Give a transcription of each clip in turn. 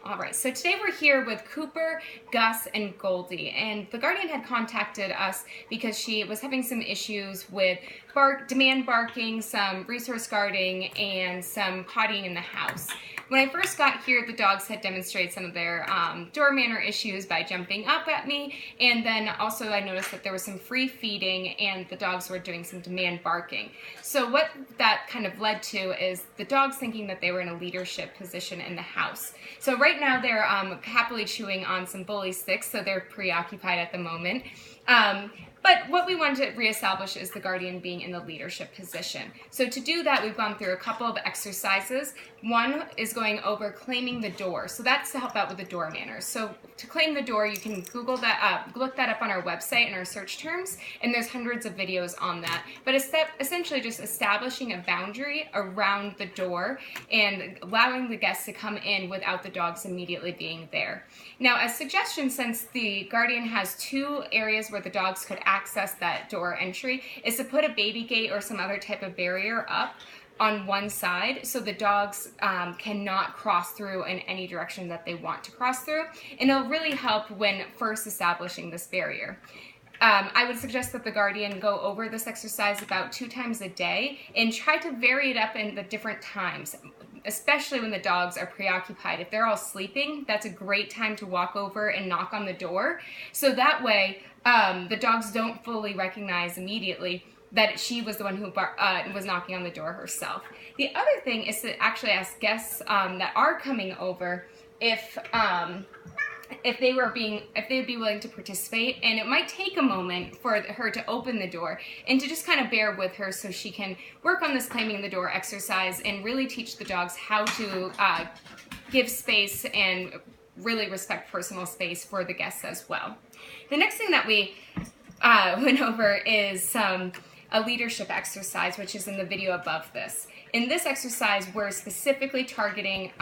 All right, so today we're here with Kooper, Gus, and Goldie, and the guardian had contacted us because she was having some issues with demand barking, some resource guarding, and some pottying in the house. When I first got here, the dogs had demonstrated some of their door manner issues by jumping up at me, and then also I noticed that there was some free feeding and the dogs were doing some demand barking. So what that kind of led to is the dogs thinking that they were in a leadership position in the house. So right now they're happily chewing on some bully sticks, so they're preoccupied at the moment. But what we wanted to reestablish is the guardian being in the leadership position. So to do that, we've gone through a couple of exercises. One is going over claiming the door. So that's to help out with the door manners. So to claim the door, you can Google that up, look that up on our website in our search terms, and there's hundreds of videos on that. But it's essentially just establishing a boundary around the door and allowing the guests to come in without the dogs immediately being there. Now, as suggestions, since the guardian has two areas where the dogs could access that door entry, is to put a baby gate or some other type of barrier up on one side so the dogs cannot cross through in any direction that they want to cross through, and it'll really help when first establishing this barrier. I would suggest that the guardian go over this exercise about 2 times a day and try to vary it up in the different times, especially when the dogs are preoccupied. If they're all sleeping, that's a great time to walk over and knock on the door. So that way, the dogs don't fully recognize immediately that she was the one who was knocking on the door herself. The other thing is to actually ask guests that are coming over if they would be willing to participate, and it might take a moment for her to open the door and to just kind of bear with her so she can work on this claiming the door exercise and really teach the dogs how to give space and really respect personal space for the guests as well. The next thing that we went over is a leadership exercise, which is in the video above this. In this exercise, we're specifically targeting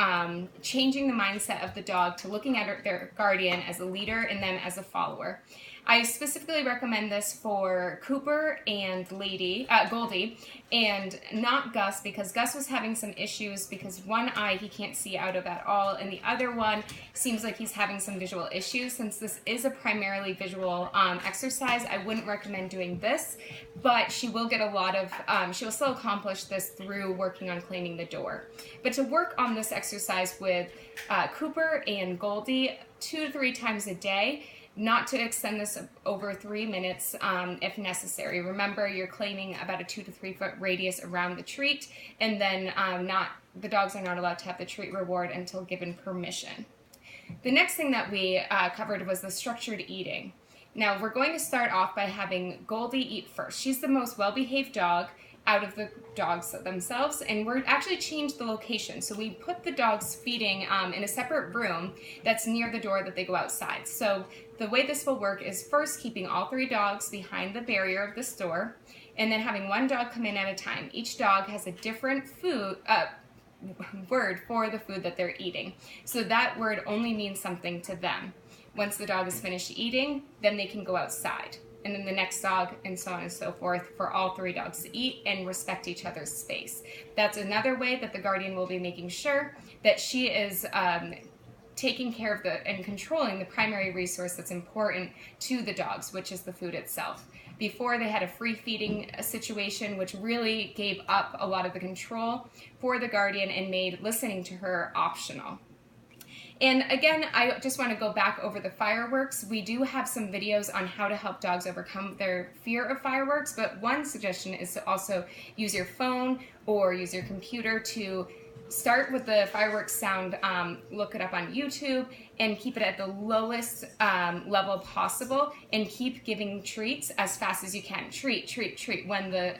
changing the mindset of the dog to looking at their guardian as a leader and them as a follower. I specifically recommend this for Kooper and Goldie, and not Gus, because Gus was having some issues because one eye he can't see out of at all, and the other one seems like he's having some visual issues. Since this is a primarily visual exercise, I wouldn't recommend doing this, but she will get a lot of, she will still accomplish this through working on claiming the door. But to work on this exercise with Kooper and Goldie 2 to 3 times a day, not to extend this over 3 minutes if necessary. Remember, you're claiming about a 2 to 3 foot radius around the treat, and then the dogs are not allowed to have the treat reward until given permission. The next thing that we covered was the structured eating. Now, we're going to start off by having Goldie eat first. She's the most well-behaved dog out of the dogs themselves, and we're actually changed the location. So we put the dogs feeding in a separate room that's near the door that they go outside. So the way this will work is first keeping all 3 dogs behind the barrier of this door, and then having 1 dog come in at a time. Each dog has a different word for the food that they're eating. So that word only means something to them. Once the dog is finished eating, then they can go outside. And then the next dog, and so on and so forth, for all 3 dogs to eat and respect each other's space. That's another way that the guardian will be making sure that she is taking care of and controlling the primary resource that's important to the dogs, which is the food itself. Before, they had a free feeding situation, which really gave up a lot of the control for the guardian and made listening to her optional. And again, I just want to go back over the fireworks. We do have some videos on how to help dogs overcome their fear of fireworks, but one suggestion is to also use your phone or use your computer to start with the fireworks sound, look it up on YouTube, and keep it at the lowest level possible, and keep giving treats as fast as you can. Treat, treat, treat when the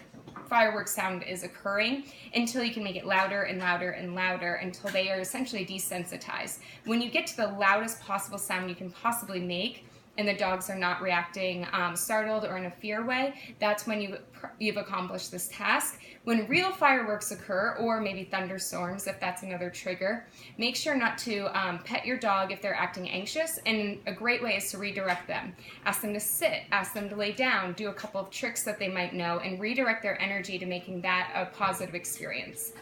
fireworks sound is occurring, until you can make it louder and louder and louder until they are essentially desensitized. When you get to the loudest possible sound you can possibly make, and the dogs are not reacting startled or in a fear way, that's when you've accomplished this task. When real fireworks occur, or maybe thunderstorms if that's another trigger, make sure not to pet your dog if they're acting anxious, and a great way is to redirect them. Ask them to sit, ask them to lay down, do a couple of tricks that they might know, and redirect their energy to making that a positive experience.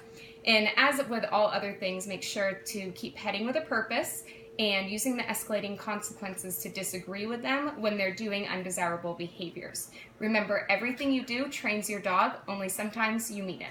And as with all other things, make sure to keep petting with a purpose and using the escalating consequences to disagree with them when they're doing undesirable behaviors. Remember, everything you do trains your dog, only sometimes you mean it.